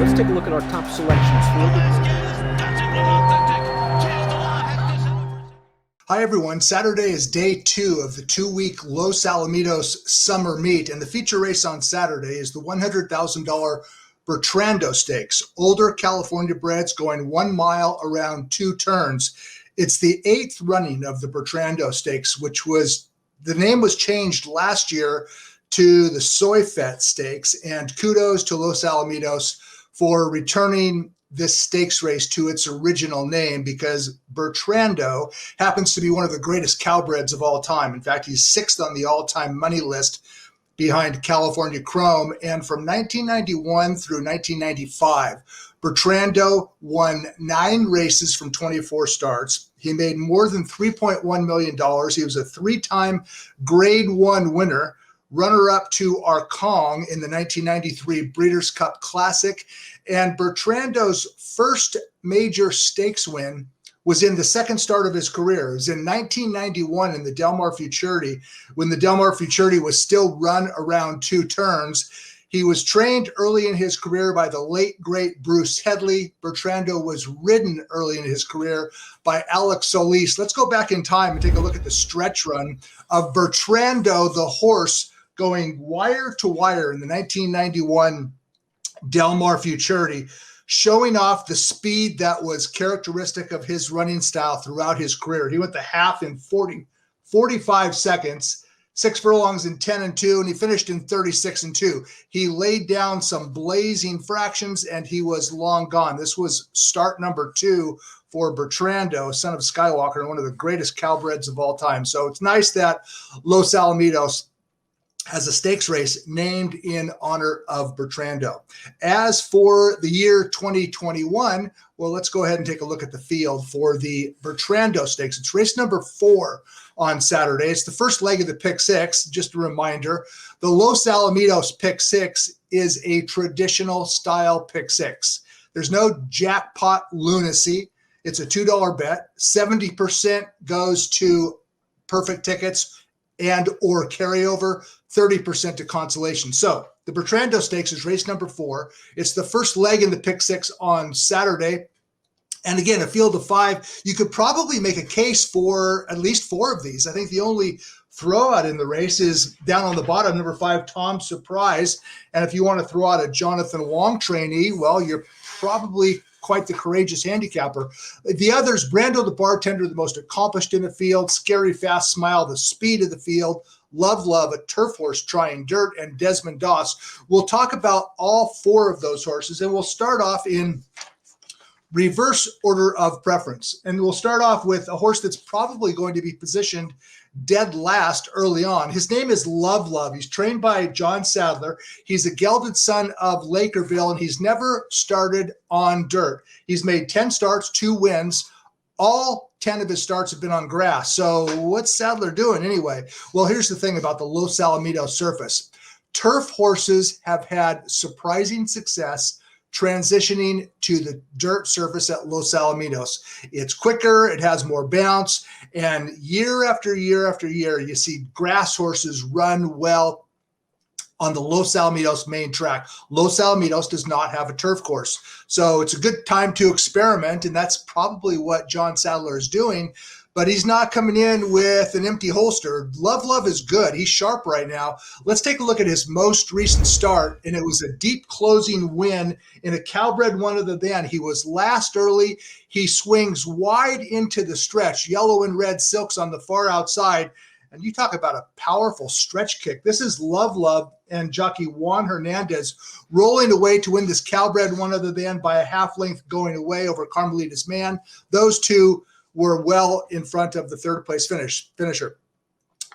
let's take a look at our top selections for Hi everyone, Saturday is day 2 of the 2-week Los Alamitos summer meet, and the feature race on Saturday is the $100,000 Bertrando Stakes. Older California breds going 1 mile around 2 turns. It's the 8th running of the Bertrando Stakes, the name was changed last year to the Soyfet Stakes, and kudos to Los Alamitos for returning this stakes race to its original name, because Bertrando happens to be one of the greatest cowbreds of all time. In fact, he's 6th on the all-time money list behind California Chrome. And from 1991 through 1995, Bertrando won 9 races from 24 starts. He made more than $3.1 million. He was a 3-time Grade 1 winner, runner-up to Arkong in the 1993 Breeders' Cup Classic. And Bertrando's first major stakes win was in the second start of his career. It was in 1991 in the Del Mar Futurity, when the Del Mar Futurity was still run around 2 turns. He was trained early in his career by the late, great Bruce Headley. Bertrando was ridden early in his career by Alex Solis. Let's go back in time and take a look at the stretch run of Bertrando, the horse, going wire to wire in the 1991 Del Mar Futurity, showing off the speed that was characteristic of his running style throughout his career. He went the half in 45 seconds, 6 furlongs in 10 and 2, and he finished in 36 and 2. He laid down some blazing fractions, and he was long gone. This was start number 2 for Bertrando, son of Skywalker, and one of the greatest cowbreds of all time. So it's nice that Los Alamitos has a stakes race named in honor of Bertrando. As for the year 2021, well, let's go ahead and take a look at the field for the Bertrando Stakes. It's race number 4 on Saturday. It's the first leg of the Pick 6. Just a reminder, the Los Alamitos Pick 6 is a traditional style Pick 6. There's no jackpot lunacy. It's a $2 bet. 70% goes to perfect tickets and or carryover, 30% to consolation. So the Bertrando Stakes is race number 4. It's the first leg in the Pick 6 on Saturday. And again, a field of 5. You could probably make a case for at least 4 of these. I think the only throwout in the race is down on the bottom, number 5, Tom Surprise. And if you want to throw out a Jonathan Wong trainee, well, you're probably quite the courageous handicapper. The others, Brando the Bartender, the most accomplished in the field, Scary Fast Smile, the speed of the field, Love, a turf horse trying dirt, and Desmond Doe. We'll talk about all 4 of those horses, and we'll start off in reverse order of preference. And we'll start off with a horse that's probably going to be positioned dead last early on. His name is Love. He's trained by John Sadler. He's a gelded son of Lakerville, and he's never started on dirt. He's made 10 starts, 2 wins. All 10 of his starts have been on grass. So what's Sadler doing anyway? Well, here's the thing about the Los Alamitos surface. Turf horses have had surprising success transitioning to the dirt surface at Los Alamitos. It's quicker, it has more bounce, and year after year after year, you see grass horses run well on the Los Alamitos main track. Los Alamitos does not have a turf course. So it's a good time to experiment, and that's probably what John Sadler is doing. But he's not coming in with an empty holster. Love is good. He's sharp right now. Let's take a look at his most recent start, and it was a deep closing win in a cowbred one of the band. He was last early. He swings wide into the stretch, yellow and red silks on the far outside. And you talk about a powerful stretch kick. This is Love and jockey Juan Hernandez rolling away to win this cowbred one of the band by a half length going away over Carmelita's Man. Those two were well in front of the 3rd place finisher.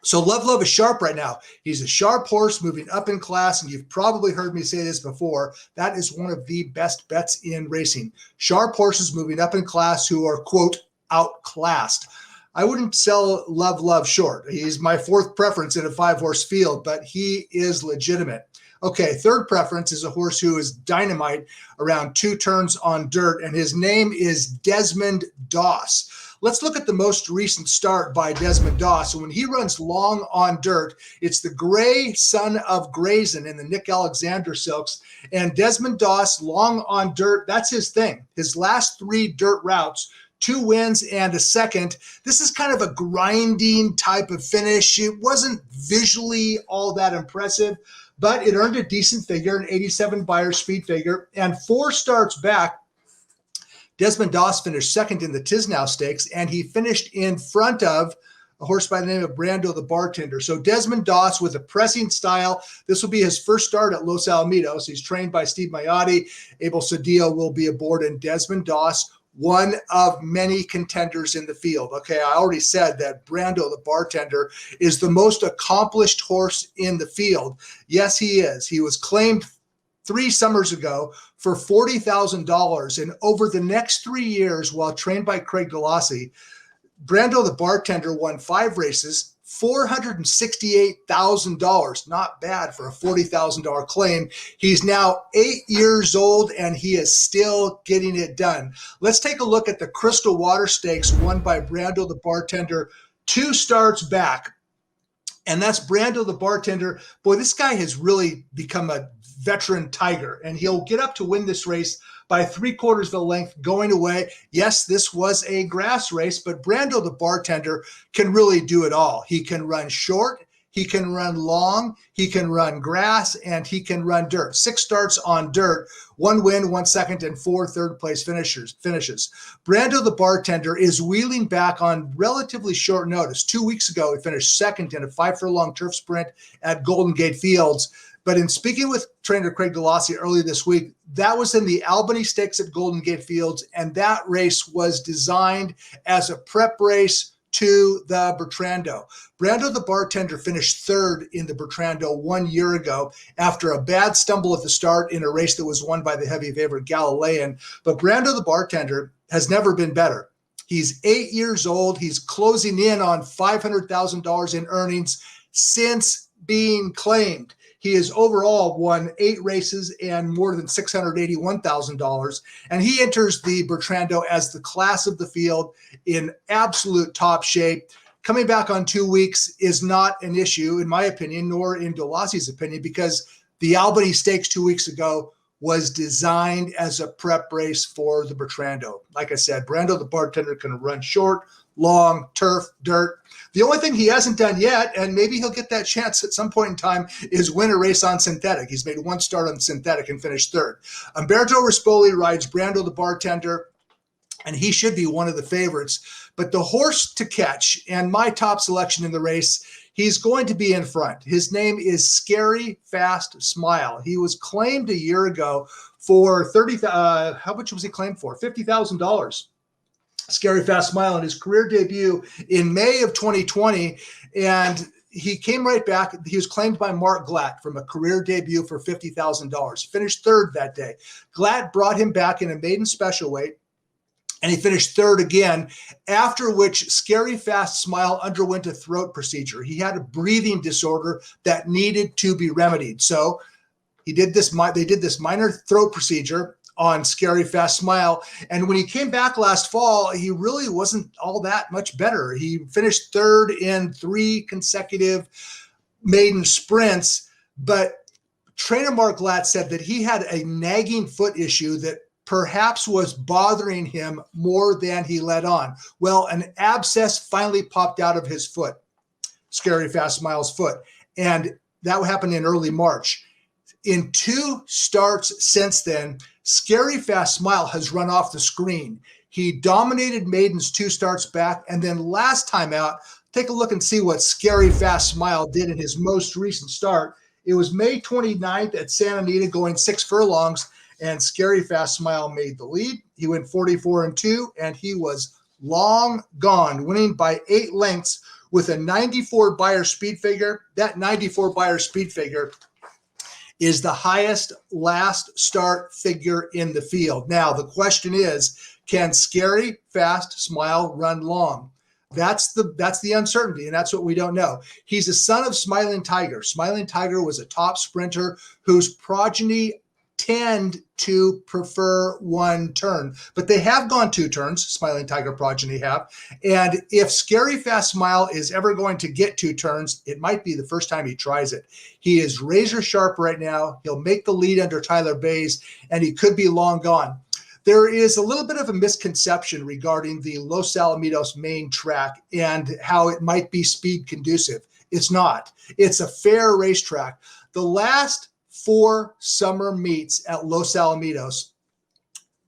So Love is sharp right now. He's a sharp horse moving up in class, and you've probably heard me say this before. That is one of the best bets in racing. Sharp horses moving up in class who are, quote, outclassed. I wouldn't sell Love short. He's my 4th preference in a 5-horse field, but he is legitimate. Okay, 3rd preference is a horse who is dynamite around 2 turns on dirt, and his name is Desmond Doe. Let's look at the most recent start by Desmond Doe. So when he runs long on dirt, it's the gray son of Grayson in the Nick Alexander Silks. And Desmond Doe, long on dirt, that's his thing. His last 3 dirt routes, 2 wins and a second. This is kind of a grinding type of finish. It wasn't visually all that impressive, but it earned a decent figure, an 87 Beyer speed figure. And 4 starts back, Desmond Doe finished second in the Tisnow Stakes, and he finished in front of a horse by the name of Bertrando the Bartender. So Desmond Doe with a pressing style. This will be his first start at Los Alamitos. He's trained by Steve Maiotti. Abel Cedillo will be aboard, and Desmond Doe, one of many contenders in the field. Okay, I already said that Bertrando the Bartender is the most accomplished horse in the field. Yes, he is. He was claimed 3 summers ago for $40,000. And over the next 3 years, while trained by Craig Galassi, Bertrando the Bartender won 5 races, $468,000. Not bad for a $40,000 claim. He's now 8 years old, and he is still getting it done. Let's take a look at the Crystal Water Stakes won by Bertrando the Bartender 2 starts back. And that's Bertrando the Bartender. Boy, this guy has really become a veteran tiger, and he'll get up to win this race by 3/4 of the length going away. Yes, this was a grass race, but Bertrando the Bartender can really do it all. He can run short, he can run long, he can run grass, and he can run dirt. 6 starts on dirt, 1 win, 1 second, and 4 third-place finishes. Bertrando the Bartender is wheeling back on relatively short notice. 2 weeks ago, he finished second in a 5-furlong turf sprint at Golden Gate Fields. But in speaking with trainer Craig Galassi early this week, that was in the Albany Stakes at Golden Gate Fields, and that race was designed as a prep race to the Bertrando. Bertrando the Bartender finished 3rd in the Bertrando 1 year ago after a bad stumble at the start in a race that was won by the heavy favorite Galilean. But Bertrando the Bartender has never been better. He's 8 years old. He's closing in on $500,000 in earnings since being claimed. He has overall won 8 races and more than $681,000. And he enters the Bertrando as the class of the field in absolute top shape. Coming back on 2 weeks is not an issue, in my opinion, nor in Delassi's opinion, because the Albany Stakes 2 weeks ago was designed as a prep race for the Bertrando. Like I said, Bertrando the Bartender can run short, long, turf, dirt. The only thing he hasn't done yet, and maybe he'll get that chance at some point in time, is win a race on synthetic. He's made 1 start on synthetic and finished 3rd. Umberto Rispoli rides Bertrando the Bartender, and he should be one of the favorites. But the horse to catch, and my top selection in the race, he's going to be in front. His name is Scary Fast Smile. He was claimed a year ago for how much was he claimed for? $50,000. Scary Fast Smile in his career debut in May of 2020, and he came right back. He was claimed by Mark Glatt from a career debut for $50,000. Finished 3rd that day. Glatt brought him back in a maiden special weight, and he finished 3rd again, after which Scary Fast Smile underwent a throat procedure. He had a breathing disorder that needed to be remedied. So they did this minor throat procedure on Scary Fast Smile. And when he came back last fall, he really wasn't all that much better. He finished 3rd in 3 consecutive maiden sprints, but trainer Mark Glatt said that he had a nagging foot issue that perhaps was bothering him more than he let on. Well, an abscess finally popped out of his foot, Scary Fast Smile's foot, and that happened in early March. In 2 starts since then, Scary Fast Smile has run off the screen. He dominated maidens 2 starts back, and then last time out, take a look and see what Scary Fast Smile did in his most recent start. It was May 29th at Santa Anita, going 6 furlongs, and Scary Fast Smile made the lead. He went 44-2, and he was long gone, winning by 8 lengths with a 94 Beyer speed figure. That 94 Beyer speed figure is the highest last start figure in the field. Now, the question is, can Scary Fast Smile run long? That's the uncertainty, and that's what we don't know. He's a son of Smiling Tiger. Smiling Tiger was a top sprinter whose progeny tend to prefer one turn, but they have gone 2 turns, Smiling Tiger progeny have. And if Scary Fast Smile is ever going to get 2 turns, it might be the first time he tries it. He is razor sharp right now. He'll make the lead under Tyler Bays, and he could be long gone. There is a little bit of a misconception regarding the Los Alamitos main track and how it might be speed conducive. It's not. It's a fair racetrack. The last 4 summer meets at Los Alamitos,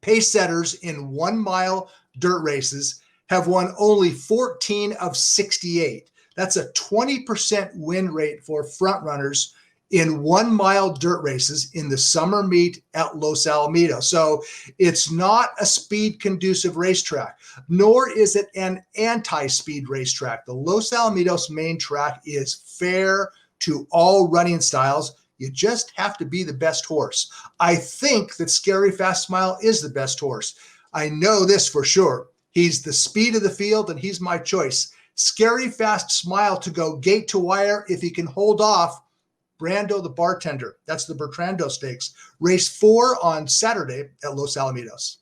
pace setters in 1 mile dirt races have won only 14 of 68. That's a 20% win rate for front runners in 1 mile dirt races in the summer meet at Los Alamitos. So it's not a speed conducive racetrack, nor is it an anti-speed racetrack. The Los Alamitos main track is fair to all running styles. You just have to be the best horse. I think that Scary Fast Smile is the best horse. I know this for sure. He's the speed of the field, and he's my choice. Scary Fast Smile to go gate to wire if he can hold off Brando the Bartender. That's the Bertrando Stakes. Race 4 on Saturday at Los Alamitos.